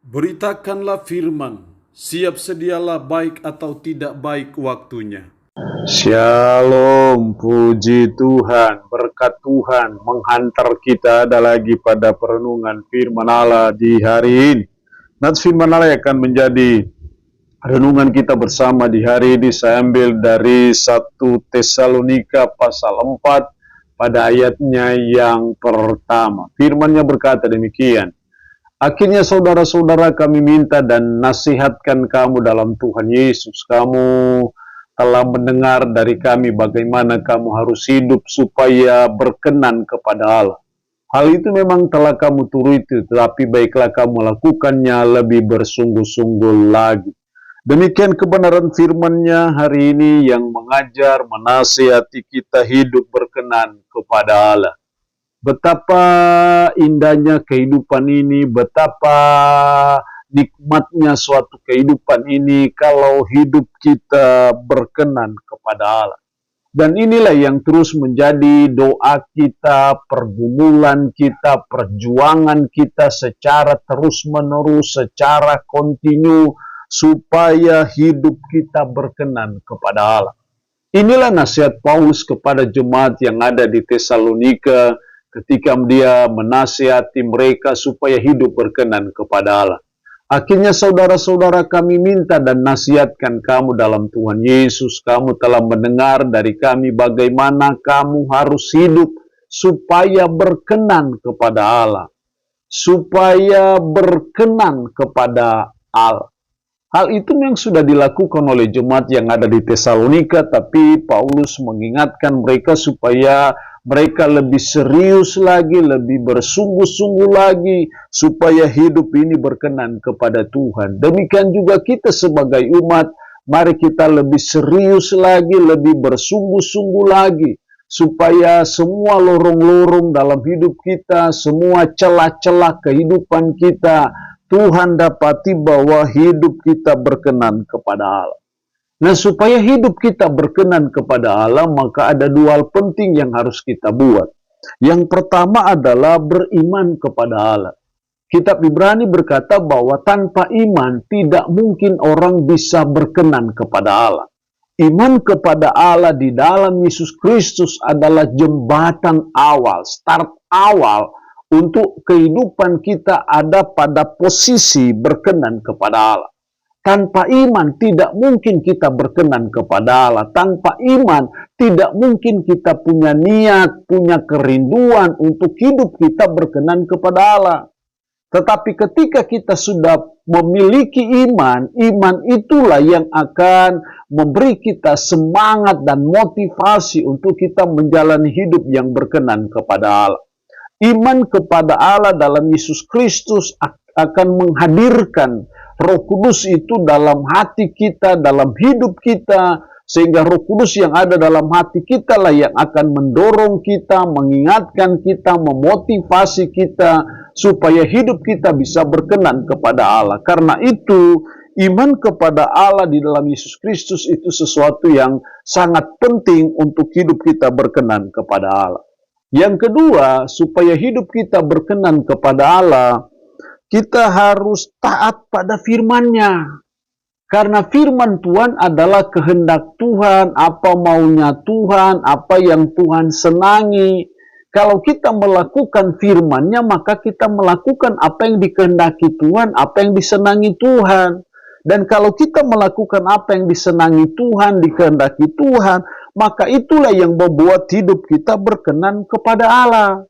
Beritakanlah firman, siap sedialah baik atau tidak baik waktunya. Shalom, puji Tuhan, berkat Tuhan menghantar kita ada lagi pada perenungan firman Allah di hari ini. Nats firman Allah akan menjadi renungan kita bersama di hari ini. Saya ambil dari 1 Tesalonika pasal 4 pada ayatnya yang pertama. Firman-Nya berkata demikian. Akhirnya saudara-saudara, kami minta dan nasihatkan kamu dalam Tuhan Yesus. Kamu telah mendengar dari kami bagaimana kamu harus hidup supaya berkenan kepada Allah. Hal itu memang telah kamu turuti, tetapi baiklah kamu lakukannya lebih bersungguh-sungguh lagi. Demikian kebenaran firman-Nya hari ini yang mengajar, menasihati kita hidup berkenan kepada Allah. Betapa indahnya kehidupan ini, betapa nikmatnya suatu kehidupan ini kalau hidup kita berkenan kepada Allah. Dan inilah yang terus menjadi doa kita, pergumulan kita, perjuangan kita secara terus-menerus, secara kontinu, supaya hidup kita berkenan kepada Allah. Inilah nasihat Paulus kepada jemaat yang ada di Tesalonika, ketika dia menasihati mereka supaya hidup berkenan kepada Allah. Akhirnya saudara-saudara, kami minta dan nasihatkan kamu dalam Tuhan Yesus. Kamu telah mendengar dari kami bagaimana kamu harus hidup supaya berkenan kepada Allah. Supaya berkenan kepada Allah. Hal itu yang sudah dilakukan oleh jemaat yang ada di Tesalonika, tapi Paulus mengingatkan mereka supaya mereka lebih serius lagi, lebih bersungguh-sungguh lagi, supaya hidup ini berkenan kepada Tuhan. Demikian juga kita sebagai umat, mari kita lebih serius lagi, lebih bersungguh-sungguh lagi, supaya semua lorong-lorong dalam hidup kita, semua celah-celah kehidupan kita, Tuhan dapati bahwa hidup kita berkenan kepada Allah. Nah, supaya hidup kita berkenan kepada Allah, maka ada dua hal penting yang harus kita buat. Yang pertama adalah beriman kepada Allah. Kitab Ibrani berkata bahwa tanpa iman tidak mungkin orang bisa berkenan kepada Allah. Iman kepada Allah di dalam Yesus Kristus adalah jembatan awal, start awal untuk kehidupan kita ada pada posisi berkenan kepada Allah. Tanpa iman tidak mungkin kita berkenan kepada Allah. Tanpa iman tidak mungkin kita punya niat, punya kerinduan untuk hidup kita berkenan kepada Allah. Tetapi ketika kita sudah memiliki iman, iman itulah yang akan memberi kita semangat dan motivasi untuk kita menjalani hidup yang berkenan kepada Allah. Iman kepada Allah dalam Yesus Kristus akan menghadirkan Roh Kudus itu dalam hati kita, dalam hidup kita, sehingga Roh Kudus yang ada dalam hati kita lah yang akan mendorong kita, mengingatkan kita, memotivasi kita, supaya hidup kita bisa berkenan kepada Allah. Karena itu, iman kepada Allah di dalam Yesus Kristus itu sesuatu yang sangat penting untuk hidup kita berkenan kepada Allah. Yang kedua, supaya hidup kita berkenan kepada Allah, kita harus taat pada firman-Nya. Karena firman Tuhan adalah kehendak Tuhan, apa maunya Tuhan, apa yang Tuhan senangi. Kalau kita melakukan firman-Nya, maka kita melakukan apa yang dikehendaki Tuhan, apa yang disenangi Tuhan. Dan kalau kita melakukan apa yang disenangi Tuhan, dikehendaki Tuhan, maka itulah yang membuat hidup kita berkenan kepada Allah.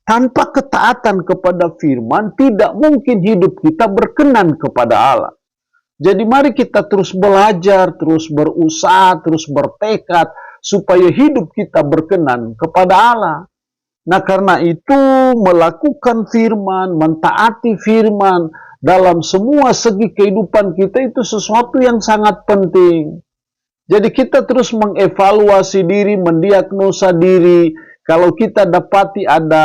Tanpa ketaatan kepada firman, tidak mungkin hidup kita berkenan kepada Allah. Jadi mari kita terus belajar, terus berusaha, terus bertekad, supaya hidup kita berkenan kepada Allah. Nah, karena itu melakukan firman, mentaati firman, dalam semua segi kehidupan kita itu sesuatu yang sangat penting. Jadi kita terus mengevaluasi diri, mendiagnosa diri. Kalau kita dapati ada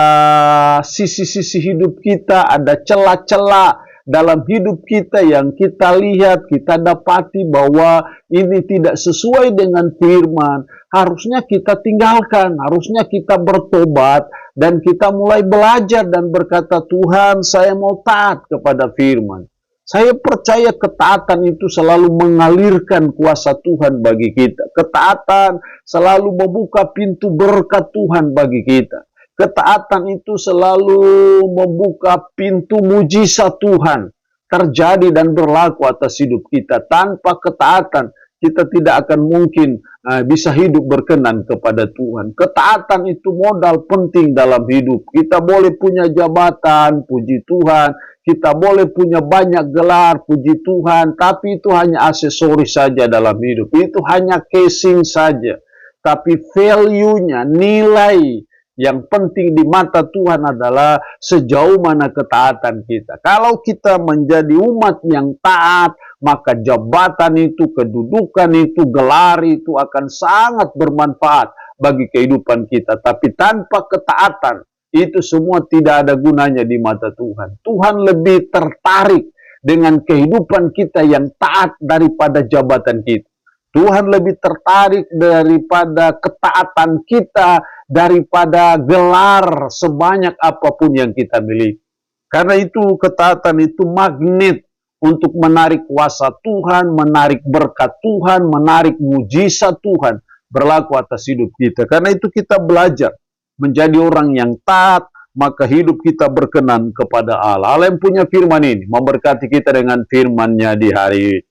sisi-sisi hidup kita, ada celah-celah dalam hidup kita yang kita lihat, kita dapati bahwa ini tidak sesuai dengan firman, harusnya kita tinggalkan, harusnya kita bertobat, dan kita mulai belajar dan berkata, Tuhan, saya mau taat kepada firman. Saya percaya ketaatan itu selalu mengalirkan kuasa Tuhan bagi kita. Ketaatan selalu membuka pintu berkat Tuhan bagi kita. Ketaatan itu selalu membuka pintu mujizat Tuhan terjadi dan berlaku atas hidup kita. Tanpa ketaatan, kita tidak akan mungkin bisa hidup berkenan kepada Tuhan. Ketaatan itu modal penting dalam hidup. Kita boleh punya jabatan, puji Tuhan. Kita boleh punya banyak gelar, puji Tuhan. Tapi itu hanya aksesoris saja dalam hidup. Itu hanya casing saja. Tapi value-nya, nilai yang penting di mata Tuhan adalah sejauh mana ketaatan kita. Kalau kita menjadi umat yang taat, maka jabatan itu, kedudukan itu, gelar itu akan sangat bermanfaat bagi kehidupan kita. Tapi tanpa ketaatan, itu semua tidak ada gunanya di mata Tuhan. Tuhan lebih tertarik dengan kehidupan kita yang taat daripada jabatan kita. Tuhan lebih tertarik daripada ketaatan kita, daripada gelar sebanyak apapun yang kita miliki. Karena itu ketaatan itu magnet untuk menarik kuasa Tuhan, menarik berkat Tuhan, menarik mujizat Tuhan berlaku atas hidup kita. Karena itu kita belajar menjadi orang yang taat, maka hidup kita berkenan kepada Allah. Allah yang punya firman ini memberkati kita dengan firman-Nya di hari ini.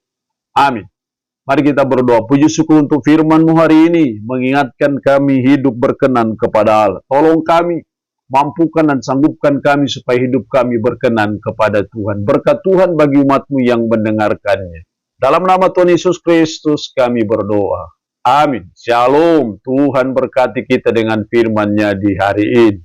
Amin. Mari kita berdoa. Puji syukur untuk firman-Mu hari ini, mengingatkan kami hidup berkenan kepada Allah. Tolong kami, mampukan dan sanggupkan kami supaya hidup kami berkenan kepada Tuhan. Berkat Tuhan bagi umat-Mu yang mendengarkannya. Dalam nama Tuhan Yesus Kristus kami berdoa. Amin. Shalom. Tuhan berkati kita dengan firman-Nya di hari ini.